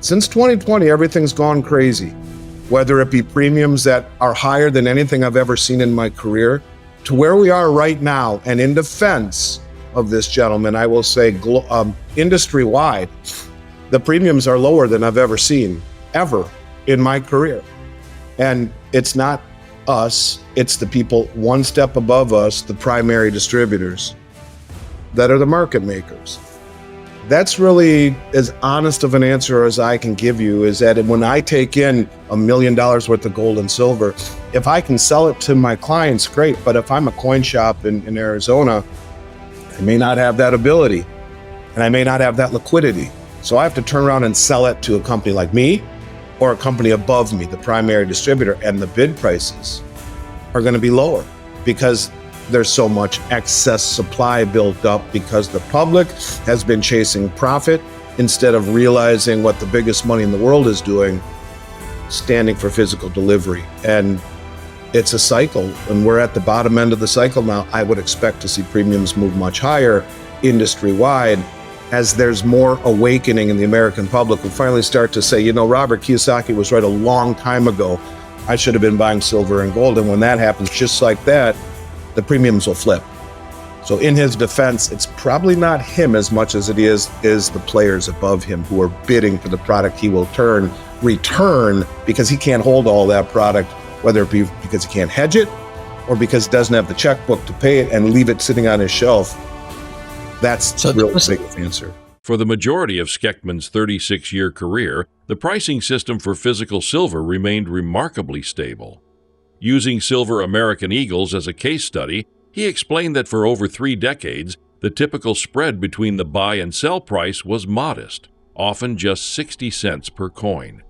Since 2020, everything's gone crazy, whether it be premiums that are higher than anything I've ever seen in my career, to where we are right now. And in defense of this gentleman, I will say industry-wide, the premiums are lower than I've ever seen, ever in my career. And it's not us, it's the people one step above us, the primary distributors, that are the market makers. That's really as honest of an answer as I can give you, is that when I take in $1 million worth of gold and silver, if I can sell it to my clients, great. But if I'm a coin shop in Arizona, I may not have that ability and I may not have that liquidity. So I have to turn around and sell it to a company like me or a company above me, the primary distributor, and the bid prices are going to be lower because there's so much excess supply built up because the public has been chasing profit instead of realizing what the biggest money in the world is doing, standing for physical delivery. And it's a cycle, and we're at the bottom end of the cycle now. I would expect to see premiums move much higher industry-wide as there's more awakening in the American public. We finally start to say, Robert Kiyosaki was right a long time ago. I should have been buying silver and gold. And when that happens, just like that, the premiums will flip. So in his defense, it's probably not him as much as it is the players above him who are bidding for the product he will return because he can't hold all that product, whether it be because he can't hedge it or because he doesn't have the checkbook to pay it and leave it sitting on his shelf. That's the real big answer. For the majority of Schectman's 36-year career, the pricing system for physical silver remained remarkably stable. Using silver American Eagles as a case study, he explained that for over 3 decades, the typical spread between the buy and sell price was modest, often just 60 cents per coin.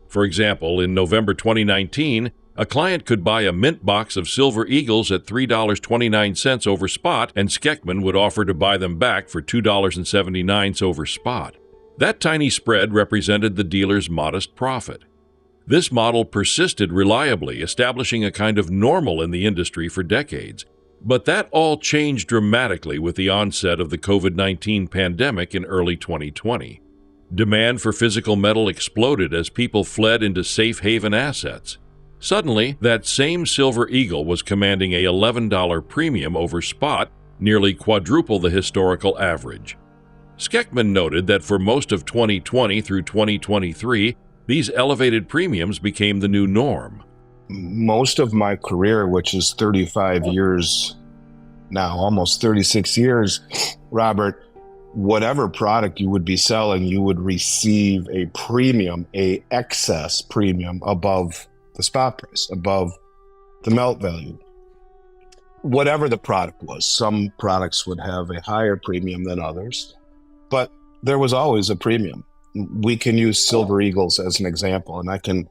For example, in November 2019, a client could buy a mint box of Silver Eagles at $3.29 over spot, and Schectman would offer to buy them back for $2.79 over spot. That tiny spread represented the dealer's modest profit. This model persisted reliably, establishing a kind of normal in the industry for decades. But that all changed dramatically with the onset of the COVID-19 pandemic in early 2020. Demand for physical metal exploded as people fled into safe haven assets. Suddenly, that same Silver Eagle was commanding a $11 premium over spot, nearly quadruple the historical average. Schectman noted that for most of 2020 through 2023, these elevated premiums became the new norm. Most of my career, which is 35 years now, almost 36 years, Robert, whatever product you would be selling, you would receive a premium, a excess premium above the spot price, above the melt value. Whatever the product was, some products would have a higher premium than others, but there was always a premium. We can use Silver Eagles as an example, and I can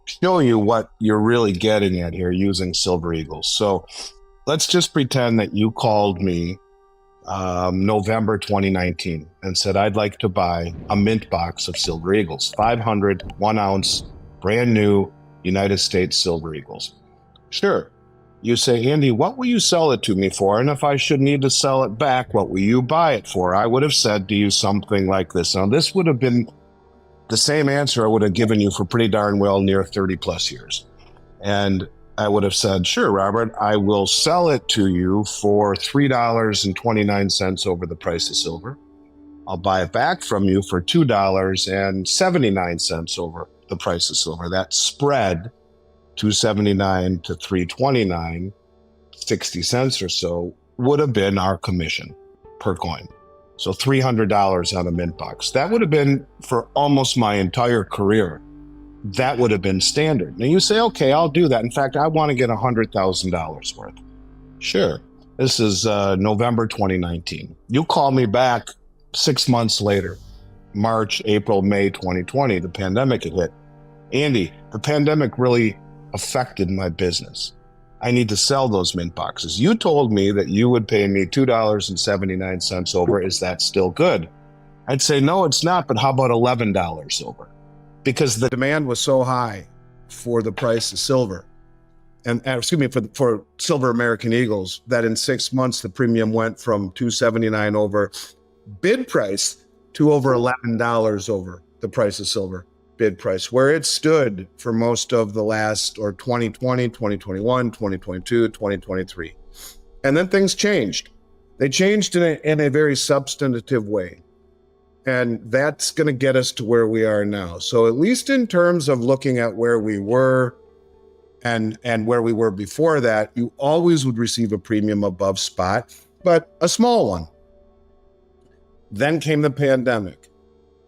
show you what you're really getting at here using Silver Eagles. So let's just pretend that you called me November 2019 and said, I'd like to buy a mint box of Silver Eagles, 500, 1 ounce, brand new United States Silver Eagles. Sure. You say, Andy, what will you sell it to me for? And if I should need to sell it back, what will you buy it for? I would have said to you something like this. Now, this would have been the same answer I would have given you for pretty darn well near 30 plus years. And I would have said, sure, Robert, I will sell it to you for $3.29 over the price of silver. I'll buy it back from you for $2.79 over the price of silver. That spread, $2.79 to $3.29, 60 cents or so, would have been our commission per coin. So $300 on a mint box. That would have been for almost my entire career. That would have been standard. Now you say, okay, I'll do that. In fact, I want to get $100,000 worth. Sure. This is November 2019. You call me back 6 months later, March, April, May 2020, the pandemic had hit. Andy, the pandemic really affected my business. I need to sell those mint boxes. You told me that you would pay me $2.79 over. Is that still good? I'd say, no, it's not, but how about $11 over? Because the demand was so high for the price of silver, for Silver American Eagles, that in 6 months, the premium went from $2.79 over bid price to over $11 over the price of silver. bid price, where it stood for most of the last, or 2020, 2021, 2022, 2023. And then things changed. They changed in a very substantive way. And that's going to get us to where we are now. So at least in terms of looking at where we were and where we were before that, you always would receive a premium above spot, but a small one. Then came the pandemic.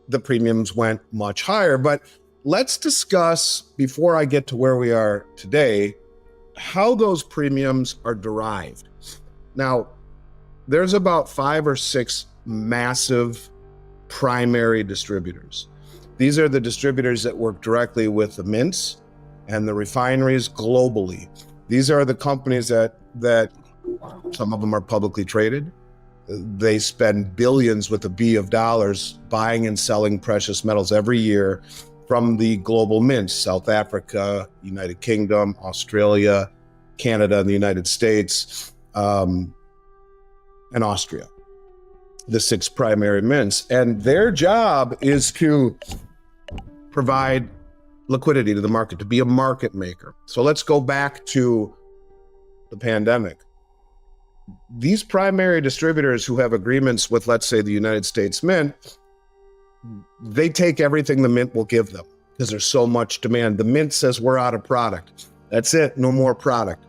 The premiums went much higher. But let's discuss, before I get to where we are today, how those premiums are derived. Now, there's about 5 or 6 massive primary distributors. These are the distributors that work directly with the mints and the refineries globally. These are the companies that some of them are publicly traded. They spend billions with a B of dollars buying and selling precious metals every year from the global mints: South Africa, United Kingdom, Australia, Canada, and the United States, and Austria. The 6 primary mints. And their job is to provide liquidity to the market, to be a market maker. So let's go back to the pandemic. These primary distributors who have agreements with, let's say, the United States Mint, they take everything the mint will give them because there's so much demand. The mint says, we're out of product. That's it, no more product.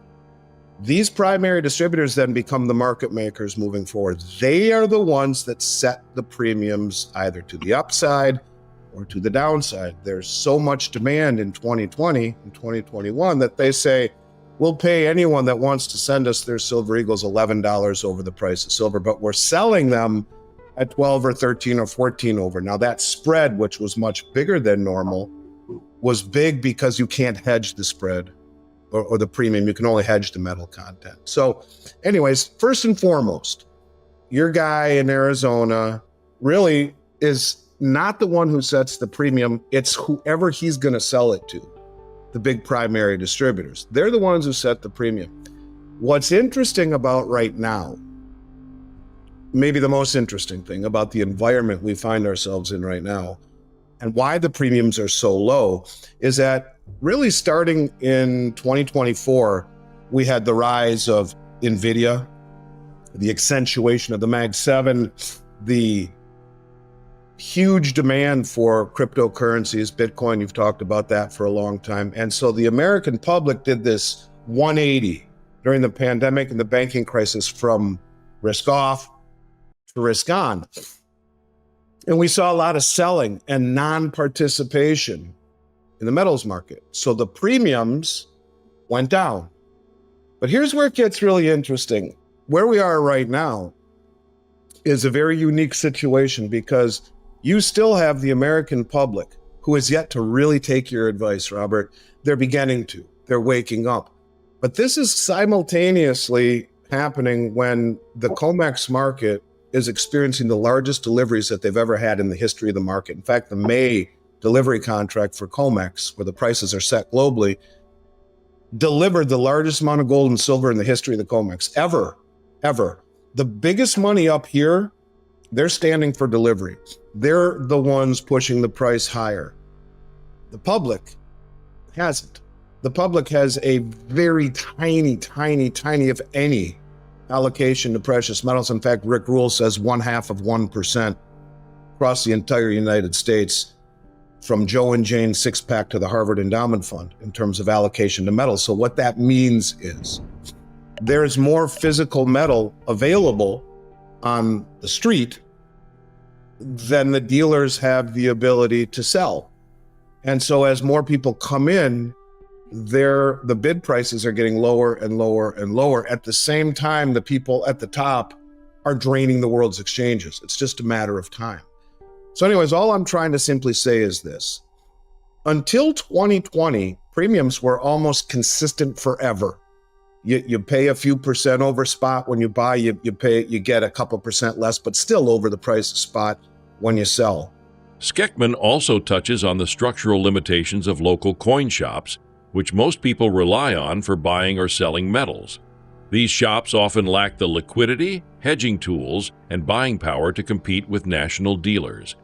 These primary distributors then become the market makers moving forward. They are the ones that set the premiums either to the upside or to the downside. There's so much demand in 2020 and 2021 that they say, we'll pay anyone that wants to send us their Silver Eagles $11 over the price of silver, but we're selling them at 12 or 13 or 14 over. Now that spread, which was much bigger than normal, was big because you can't hedge the spread or the premium. You can only hedge the metal content. So anyways, first and foremost, your guy in Arizona really is not the one who sets the premium. It's whoever he's going to sell it to, the big primary distributors. They're the ones who set the premium. What's interesting about right now, maybe the most interesting thing about the environment we find ourselves in right now, and why the premiums are so low, is that really starting in 2024, we had the rise of NVIDIA, the accentuation of the Mag 7, the huge demand for cryptocurrencies, Bitcoin. You've talked about that for a long time. And so the American public did this 180 during the pandemic and the banking crisis, from risk off to risk on. And we saw a lot of selling and non-participation in the metals market. So the premiums went down. But here's where it gets really interesting. Where we are right now is a very unique situation, because you still have the American public who has yet to really take your advice, Robert. They're beginning to. They're waking up. But this is simultaneously happening when the COMEX market is experiencing the largest deliveries that they've ever had in the history of the market. In fact, the May delivery contract for COMEX, where the prices are set globally, delivered the largest amount of gold and silver in the history of the COMEX ever. The biggest money up here, they're standing for delivery. They're the ones pushing the price higher. The public hasn't. The public has a very tiny, if any, allocation to precious metals. In fact, Rick Rule says 0.5% across the entire United States, from Joe and Jane six-pack to the Harvard Endowment Fund, in terms of allocation to metals. So what that means is there's more physical metal available on the street than the dealers have the ability to sell. And so as more people come in, the bid prices are getting lower and lower and lower. At the same time, the people at the top are draining the world's exchanges. It's just a matter of time. So anyways, all I'm trying to simply say is this. Until 2020, premiums were almost consistent forever. You pay a few percent over spot when you buy, you get a couple percent less, but still over the price of spot when you sell. Schectman also touches on the structural limitations of local coin shops, which most people rely on for buying or selling metals. These shops often lack the liquidity, hedging tools, and buying power to compete with national dealers.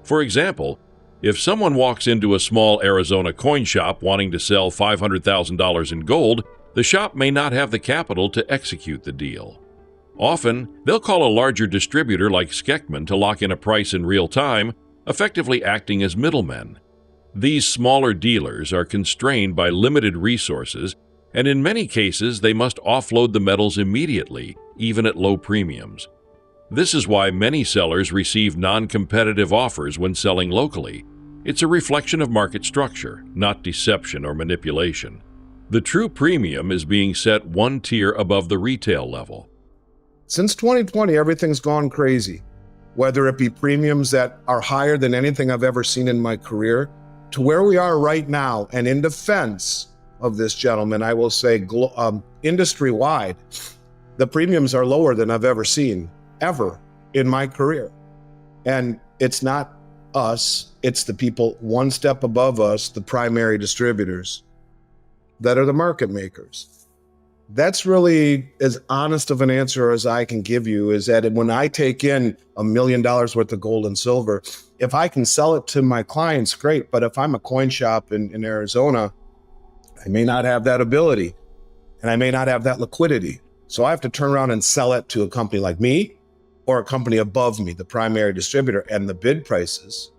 For example, If someone walks into a small Arizona coin shop wanting to sell $500,000 in gold, the shop may not have the capital to execute the deal. Often, they'll call a larger distributor like Schectman to lock in a price in real time, effectively acting as middlemen. These smaller dealers are constrained by limited resources, and in many cases they must offload the metals immediately, even at low premiums. This is why many sellers receive non-competitive offers when selling locally. It's a reflection of market structure, not deception or manipulation. The true premium is being set one tier above the retail level. Since 2020, everything's gone crazy, whether it be premiums that are higher than anything I've ever seen in my career, to where we are right now. And in defense of this gentleman, I will say industry-wide, the premiums are lower than I've ever seen, ever in my career. And it's not us, it's the people one step above us, the primary distributors, that are the market makers. That's really as honest of an answer as I can give you, is that when I take in $1 million worth of gold and silver, if I can sell it to my clients, great. But if I'm a coin shop in Arizona, I may not have that ability and I may not have that liquidity. So I have to turn around and sell it to a company like me or a company above me, the primary distributor, and the bid prices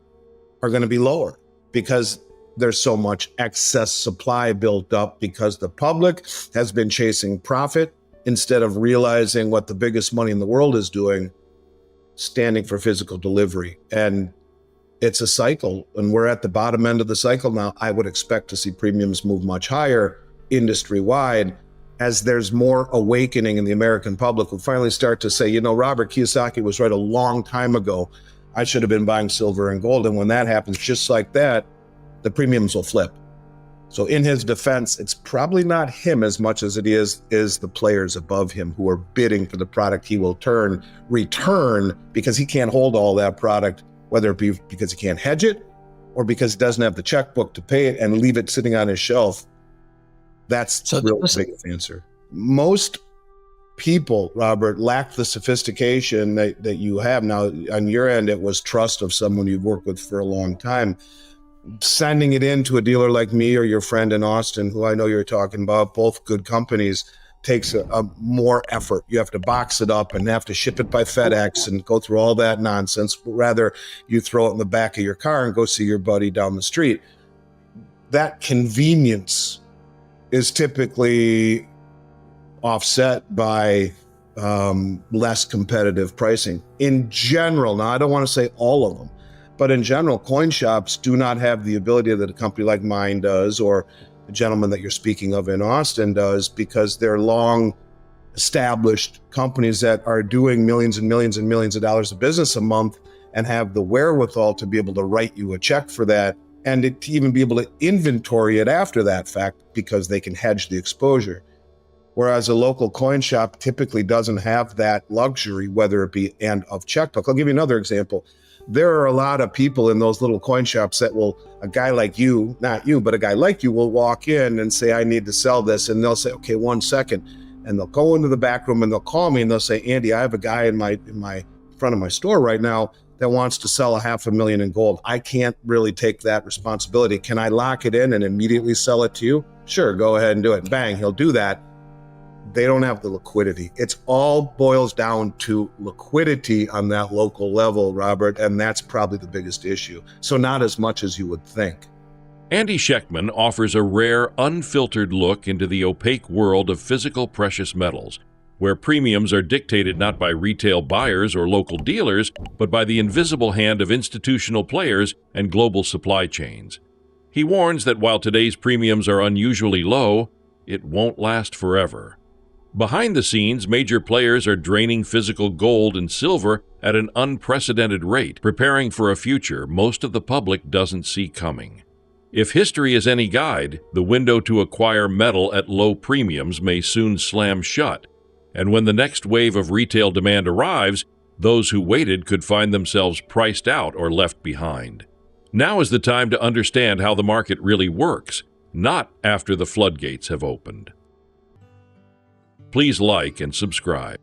are going to be lower because there's so much excess supply built up because the public has been chasing profit instead of realizing what the biggest money in the world is doing, standing for physical delivery. And it's a cycle, and we're at the bottom end of the cycle now. I would expect to see premiums move much higher industry-wide as there's more awakening in the American public who finally start to say, you know, Robert Kiyosaki was right a long time ago. I should have been buying silver and gold. And when that happens, just like that, the premiums will flip. So in his defense, it's probably not him as much as it is the players above him who are bidding for the product he will return because he can't hold all that product, whether it be because he can't hedge it or because he doesn't have the checkbook to pay it and leave it sitting on his shelf. That's the real big answer. Most people, Robert, lack the sophistication that you have. Now, on your end, it was trust of someone you've worked with for a long time. Sending it in to a dealer like me or your friend in Austin, who I know you're talking about, both good companies, takes a more effort. You have to box it up and have to ship it by FedEx and go through all that nonsense. Rather, you throw it in the back of your car and go see your buddy down the street. That convenience is typically offset by less competitive pricing. In general, now I don't want to say all of them, but in general, coin shops do not have the ability that a company like mine does, or the gentleman that you're speaking of in Austin does, because they're long established companies that are doing millions and millions and millions of dollars of business a month and have the wherewithal to be able to write you a check for that and to even be able to inventory it after that fact because they can hedge the exposure. Whereas a local coin shop typically doesn't have that luxury, whether it be and of checkbook. I'll give you another example. There are a lot of people in those little coin shops that will, a guy like you, not you, but a guy like you will walk in and say, I need to sell this. And they'll say, okay, 1 second. And they'll go into the back room and they'll call me and they'll say, Andy, I have a guy in my front of my store right now that wants to sell $500,000 in gold. I can't really take that responsibility. Can I lock it in and immediately sell it to you? Sure, go ahead and do it. Bang, he'll do that. They don't have the liquidity. It's all boils down to liquidity on that local level, Robert, and that's probably the biggest issue. So not as much as you would think. Andy Schectman offers a rare, unfiltered look into the opaque world of physical precious metals, where premiums are dictated not by retail buyers or local dealers, but by the invisible hand of institutional players and global supply chains. He warns that while today's premiums are unusually low, it won't last forever. Behind the scenes, major players are draining physical gold and silver at an unprecedented rate, preparing for a future most of the public doesn't see coming. If history is any guide, the window to acquire metal at low premiums may soon slam shut, and when the next wave of retail demand arrives, those who waited could find themselves priced out or left behind. Now is the time to understand how the market really works, not after the floodgates have opened. Please like and subscribe.